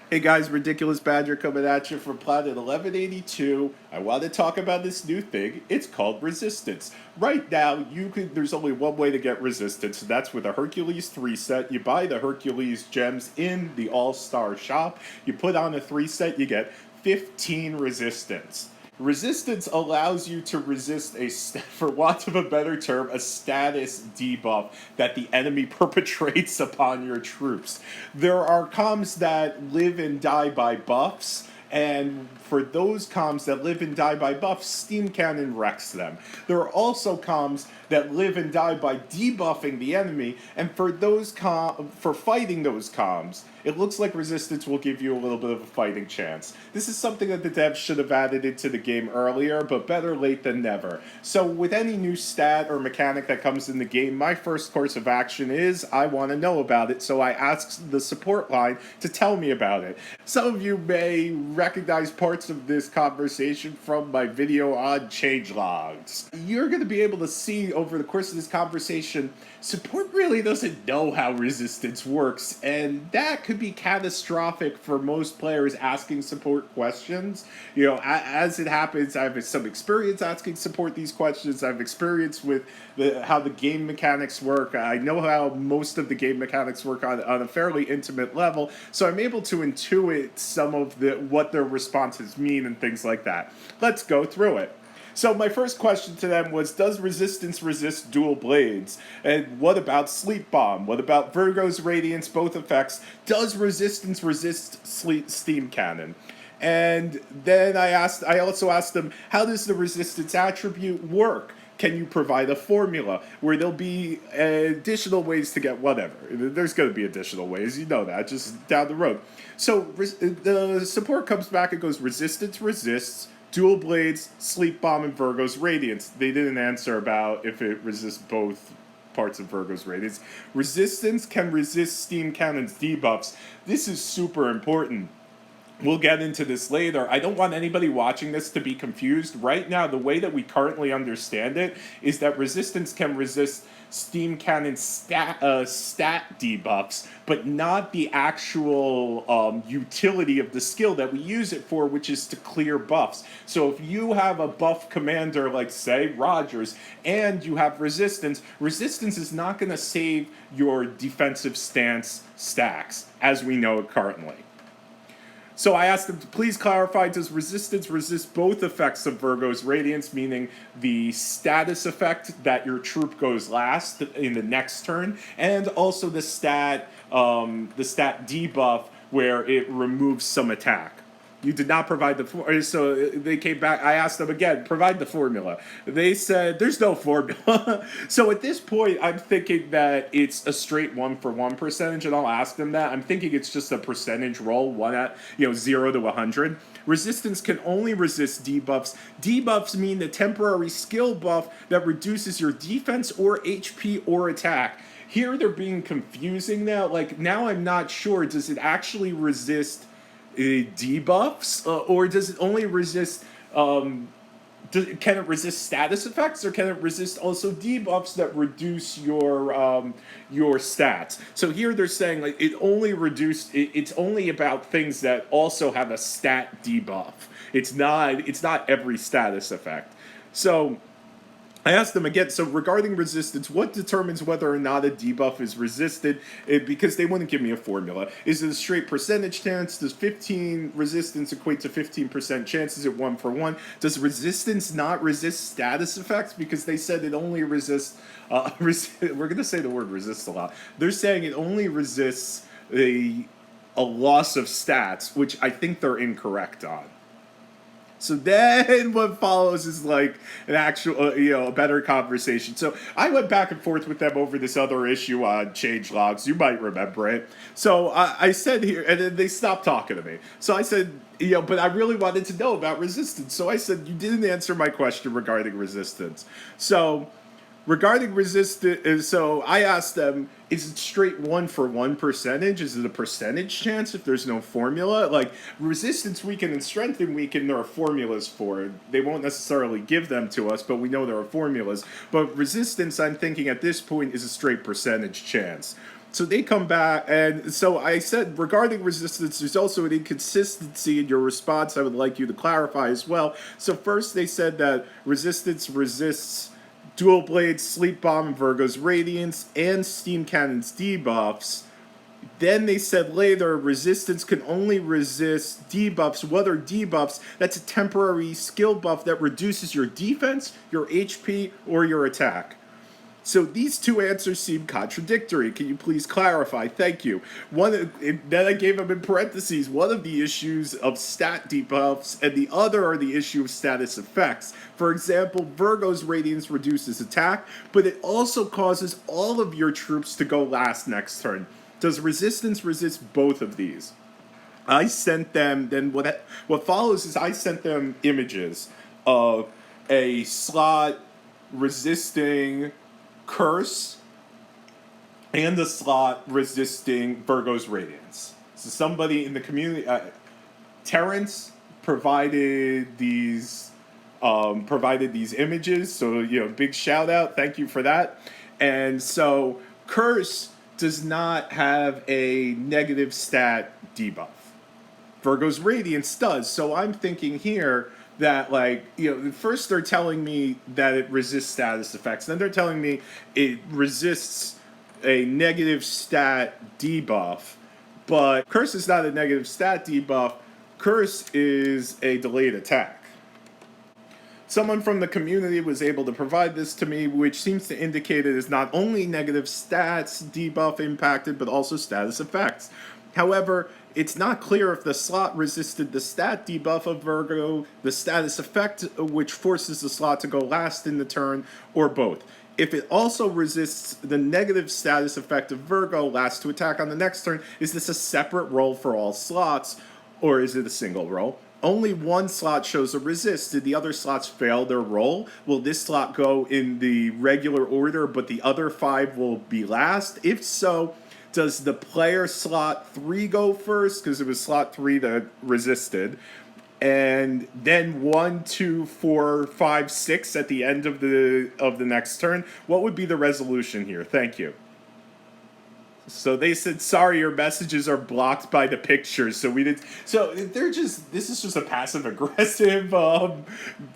Hey guys, Ridiculous Badger coming at you from Planet 1182. I want to talk about this new thing. It's called Resistance. Right now, there's only one way to get Resistance, and that's with a Hercules 3 set. You buy the Hercules gems in the All-Star shop. You put on a 3 set, you get 15 Resistance. Resistance allows you to resist for want of a better term, a status debuff that the enemy perpetrates upon your troops. There are comms that live and die by buffs, and for those comms that live and die by buffs, Steam Cannon wrecks them. There are also comms that live and die by debuffing the enemy, and for for fighting those comms, it looks like Resistance will give you a little bit of a fighting chance. This is something that the devs should have added into the game earlier, but better late than never. So with any new stat or mechanic that comes in the game, my first course of action is I want to know about it, so I ask the support line to tell me about it. Some of you may recognize parts of this conversation from my video on changelogs. You're going to be able to see over the course of this conversation, support really doesn't know how resistance works, and that could be catastrophic for most players asking support questions. You know, as it happens, I have some experience asking support these questions. I've experience with how the game mechanics work. I know how most of the game mechanics work on a fairly intimate level, so I'm able to intuit some of what their responses mean and things like that. Let's go through it. So my first question to them was, does Resistance resist dual blades? And what about Sleep Bomb? What about Virgo's Radiance, both effects? Does Resistance resist Steam Cannon? And then I also asked them, how does the Resistance attribute work? Can you provide a formula where there'll be additional ways to get whatever? There's going to be additional ways, you know that, just down the road. So the support comes back and goes, Resistance resists Dual Blades, Sleep Bomb, and Virgo's Radiance. They didn't answer about if it resists both parts of Virgo's Radiance. Resistance can resist Steam Cannon's debuffs. This is super important. We'll get into this later. I don't want anybody watching this to be confused. Right now, the way that we currently understand it is that Resistance can resist Steam Cannon's stat debuffs, but not the actual utility of the skill that we use it for, which is to clear buffs. So if you have a buff commander like, say, Rogers, and you have Resistance, Resistance is not going to save your defensive stance stacks, as we know it currently. So I asked them to please clarify, does Resistance resist both effects of Virgo's Radiance, meaning the status effect that your troop goes last in the next turn, and also the stat debuff where it removes some attack? You did not provide so they came back. I asked them again, provide the formula. They said there's no formula. So at this point, I'm thinking that it's a straight 1-for-1 percentage, and I'll ask them that. I'm thinking it's just a percentage roll, 0 to 100. Resistance can only resist debuffs. Debuffs mean the temporary skill buff that reduces your defense or HP or attack. Here they're being confusing now. Like, now I'm not sure, does it actually resist debuffs, or does it only resist can it resist status effects, or can it resist also debuffs that reduce your stats? So here they're saying like it's only about things that also have a stat debuff. It's not every status effect. So I asked them again, so regarding resistance, what determines whether or not a debuff is resisted? Because they wouldn't give me a formula. Is it a straight percentage chance? Does 15 resistance equate to 15% chance? Is it 1-for-1? Does resistance not resist status effects? Because they said it only resists, we're going to say the word resist a lot. They're saying it only resists a loss of stats, which I think they're incorrect on. So then what follows is like an actual, a better conversation. So I went back and forth with them over this other issue on changelogs. You might remember it. So I said here, and then they stopped talking to me. So I said, but I really wanted to know about resistance. So I said, you didn't answer my question regarding resistance. So regarding resistance, so I asked them, is it straight 1-for-1 percentage? Is it a percentage chance if there's no formula? Like, resistance weaken and strengthen weaken, there are formulas for it. They won't necessarily give them to us, but we know there are formulas. But resistance, I'm thinking at this point, is a straight percentage chance. So they come back, and so I said regarding resistance, there's also an inconsistency in your response I would like you to clarify as well. So first they said that resistance resists dual blades, sleep bomb, and Virgo's radiance, and steam cannon's debuffs. Then they said later, resistance can only resist debuffs. What are debuffs? That's a temporary skill buff that reduces your defense, your HP, or your attack. So these two answers seem contradictory. Can you please clarify? Thank you. Then I gave them in parentheses one of the issues of stat debuffs, and the other are the issue of status effects. For example, Virgo's Radiance reduces attack, but it also causes all of your troops to go last next turn. Does resistance resist both of these? I sent them. Then what follows is I sent them images of a slot resisting Curse and the slot resisting Virgo's Radiance. So somebody in the community, Terrence, provided these images. So big shout out, thank you for that. And so Curse does not have a negative stat debuff. Virgo's Radiance does. So I'm thinking here that, first they're telling me that it resists status effects. Then they're telling me it resists a negative stat debuff. But Curse is not a negative stat debuff. Curse is a delayed attack. Someone from the community was able to provide this to me, which seems to indicate it is not only negative stats debuff impacted, but also status effects. However, it's not clear if the slot resisted the stat debuff of Virgo, the status effect which forces the slot to go last in the turn, or both. If it also resists the negative status effect of Virgo, last to attack on the next turn, is this a separate roll for all slots, or is it a single roll? Only one slot shows a resist. Did the other slots fail their roll? Will this slot go in the regular order, but the other 5 will be last? If so, does the player slot 3 go first? Because it was slot 3 that resisted. And then 1, 2, 4, 5, 6 at the end of the next turn. What would be the resolution here? Thank you. So they said, sorry, your messages are blocked by the pictures. So we did. So this is just a passive aggressive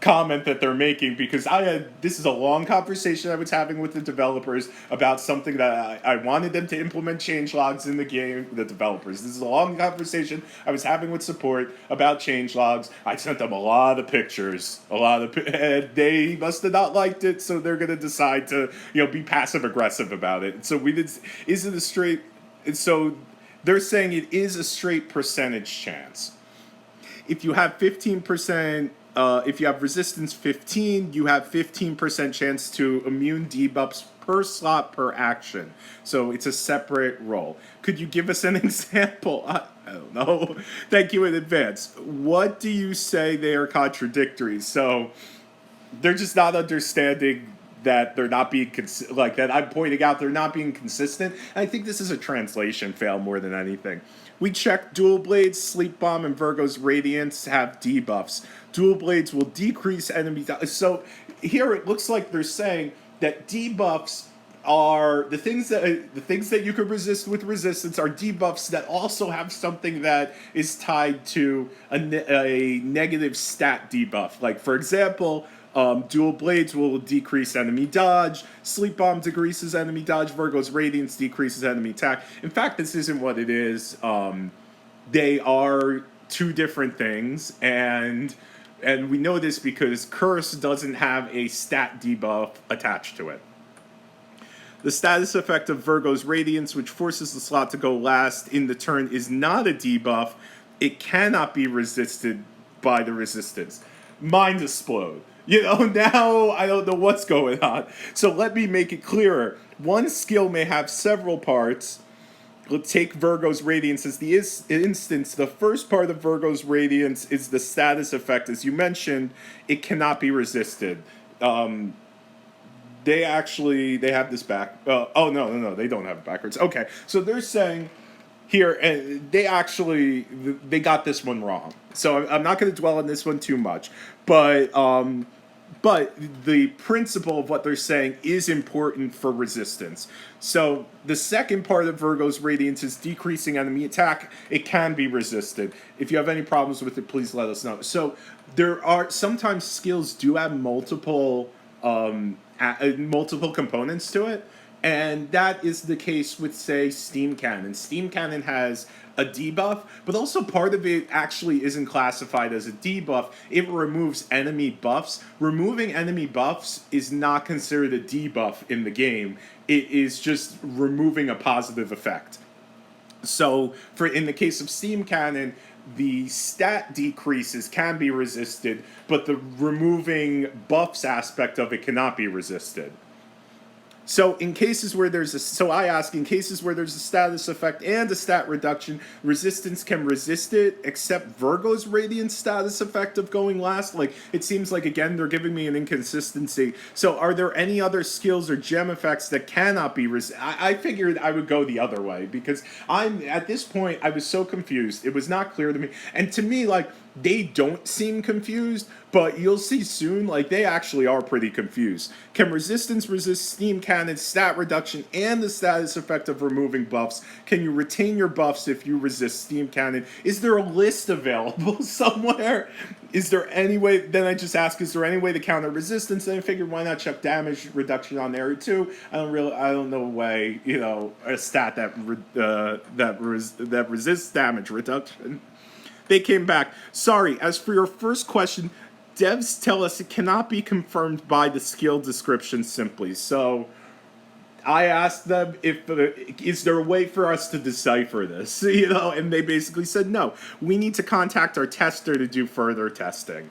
comment that they're making, because this is a long conversation I was having with the developers about something that I wanted them to implement change logs in the game, the developers. This is a long conversation I was having with support about change logs. I sent them a lot of pictures, and they must have not liked it. So they're going to decide to, be passive aggressive about it. So is it a straight, so they're saying it is a straight percentage chance. If you have 15%, if you have resistance 15, you have 15% chance to immune debuffs per slot per action. So it's a separate roll. Could you give us an example? I don't know. Thank you in advance. What do you say they are contradictory? So they're just not understanding that they're not being that I'm pointing out they're not being consistent. And I think this is a translation fail more than anything. We checked Dual Blades, Sleep Bomb, and Virgo's Radiance have debuffs. Dual Blades will decrease enemy. So here it looks like they're saying that debuffs are the things that you could resist with resistance are debuffs that also have something that is tied to a negative stat debuff. Like, for example, Dual Blades will decrease enemy dodge. Sleep Bomb decreases enemy dodge. Virgo's Radiance decreases enemy attack. In fact, this isn't what it is. They are two different things, and we know this because Curse doesn't have a stat debuff attached to it. The status effect of Virgo's Radiance, which forces the slot to go last in the turn, is not a debuff. It cannot be resisted by the resistance. Mind explode. Now I don't know what's going on. So let me make it clearer. One skill may have several parts. Let's take Virgo's Radiance as the instance. The first part of Virgo's Radiance is the status effect. As you mentioned, it cannot be resisted. They have this back. No, they don't have it backwards. Okay, so they're saying here, and they got this one wrong. So I'm not going to dwell on this one too much, but but the principle of what they're saying is important for resistance. So the second part of Virgo's Radiance is decreasing enemy attack. It can be resisted. If you have any problems with it, please let us know. So there are sometimes skills do have multiple components to it. And that is the case with, say, Steam Cannon. Steam Cannon has a debuff, but also part of it actually isn't classified as a debuff. It removes enemy buffs. Removing enemy buffs is not considered a debuff in the game. It is just removing a positive effect. So, in the case of Steam Cannon, the stat decreases can be resisted, but the removing buffs aspect of it cannot be resisted. So in cases where there's in cases where there's a status effect and a stat reduction, resistance can resist it, except Virgo's Radiant status effect of going last. Like, it seems like, again, they're giving me an inconsistency. So are there any other skills or gem effects that cannot be resisted? I figured I would go the other way, because at this point, I was so confused. It was not clear to me. And to me, like, they don't seem confused, but you'll see soon, like, they actually are pretty confused. Can resistance resist Steam Cannon's stat reduction and the status effect of removing buffs? Can you retain your buffs if you resist Steam Cannon? Is there a list available somewhere? Is there any way, then I just ask, is there any way to counter resistance? And I figured, why not check damage reduction on there too? I don't know a way, a stat that resists damage reduction. They came back. Sorry, as for your first question, devs tell us it cannot be confirmed by the skill description simply. So I asked them is there a way for us to decipher this, and they basically said no. We need to contact our tester to do further testing.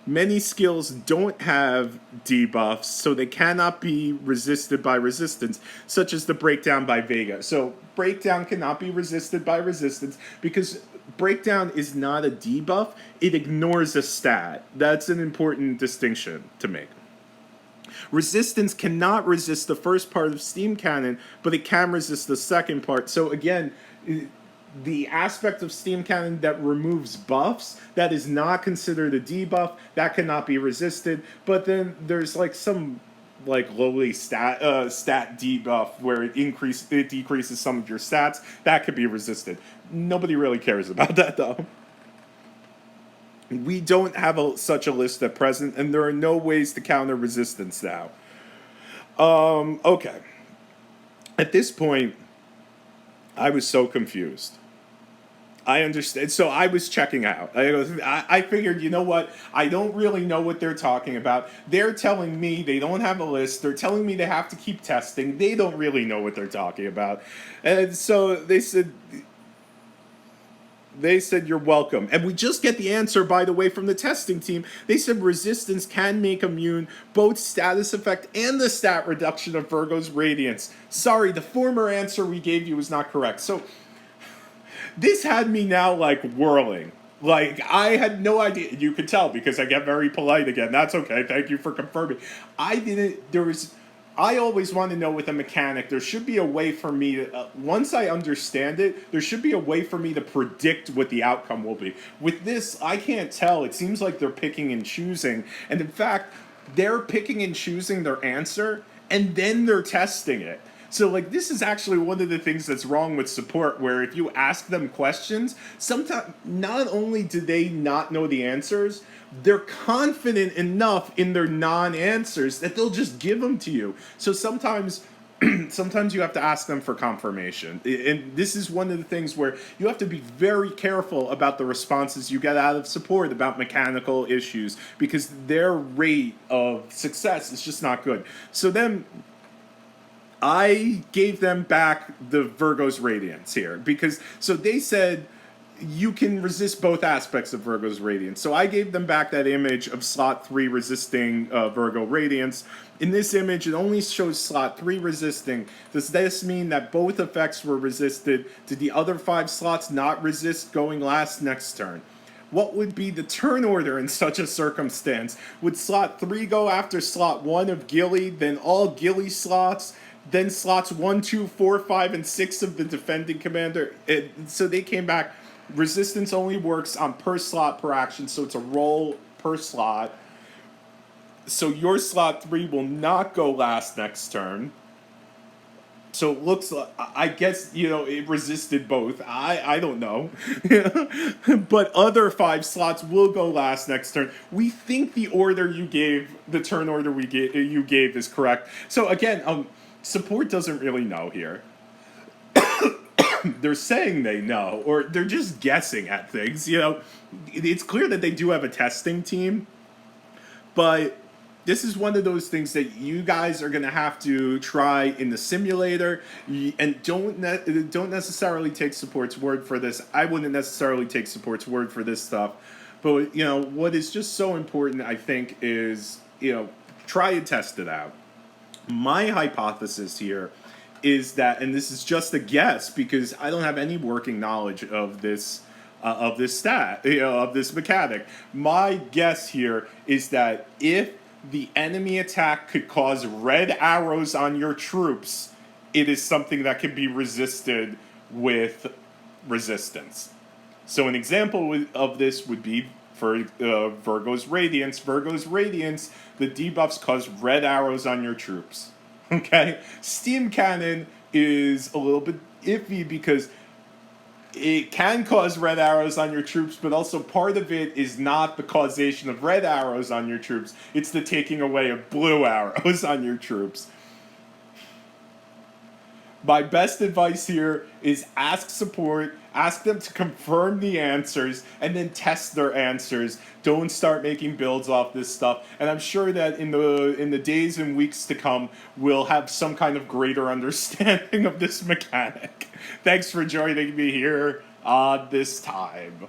Many skills don't have debuffs, so they cannot be resisted by resistance, such as the Breakdown by Vega. So Breakdown cannot be resisted by resistance because Breakdown is not a debuff. It ignores a stat. That's an important distinction to make. Resistance cannot resist the first part of Steam Cannon, but it can resist the second part. So again, the aspect of Steam Cannon that removes buffs, that is not considered a debuff. That cannot be resisted. But then there's like some lowly stat debuff where it decreases some of your stats. That could be resisted. Nobody really cares about that though. We don't have such a list at present, and there are no ways to counter resistance now. Okay. At this point, I was so confused. I understand. So I was checking out. I figured, you know what? I don't really know what they're talking about. They're telling me they don't have a list. They're telling me they have to keep testing. They don't really know what they're talking about. And so they said, you're welcome. And we just get the answer, by the way, from the testing team. They said resistance can make immune both status effect and the stat reduction of Virgo's Radiance. Sorry, the former answer we gave you was not correct. So this had me now, whirling. I had no idea. You could tell because I get very polite again. That's okay. Thank you for confirming. I always want to know with a mechanic, there should be a way for me to, once I understand it, there should be a way for me to predict what the outcome will be. With this, I can't tell. It seems like they're picking and choosing. And in fact, they're picking and choosing their answer, and then they're testing it. So, this is actually one of the things that's wrong with support, where if you ask them questions, sometimes not only do they not know the answers, they're confident enough in their non-answers that they'll just give them to you. So sometimes you have to ask them for confirmation. And this is one of the things where you have to be very careful about the responses you get out of support about mechanical issues, because their rate of success is just not good. So then I gave them back the Virgo's Radiance here, so they said you can resist both aspects of Virgo's Radiance. So I gave them back that image of slot 3 resisting Virgo Radiance. In this image, it only shows slot 3 resisting. Does this mean that both effects were resisted? Did the other 5 slots not resist going last next turn? What would be the turn order in such a circumstance? Would slot 3 go after slot 1 of Gilly, then all Gilly slots, then slots 1, 2, 4, 5, and 6 of the defending commander? So they came back. Resistance only works on per slot per action, so it's a roll per slot. So your slot 3 will not go last next turn. So it looks like, I guess, it resisted both. I don't know. But other 5 slots will go last next turn. We think the order you gave, the turn order you gave is correct. So again, support doesn't really know here. They're saying they know, or they're just guessing at things. It's clear that they do have a testing team, but this is one of those things that you guys are going to have to try in the simulator, and don't necessarily take support's word for this. I wouldn't necessarily take support's word for this stuff, but what is just so important, I think, is try and test it out. My hypothesis here is that, and this is just a guess because I don't have any working knowledge of this stat, of this mechanic. My guess here is that if the enemy attack could cause red arrows on your troops, it is something that can be resisted with resistance. So an example of this would be for Virgo's Radiance. Virgo's Radiance, the debuffs cause red arrows on your troops. Okay? Steam Cannon is a little bit iffy because it can cause red arrows on your troops, but also part of it is not the causation of red arrows on your troops. It's the taking away of blue arrows on your troops. My best advice here is ask support, ask them to confirm the answers, and then test their answers. Don't start making builds off this stuff. And I'm sure that in the days and weeks to come, we'll have some kind of greater understanding of this mechanic. Thanks for joining me here on this time.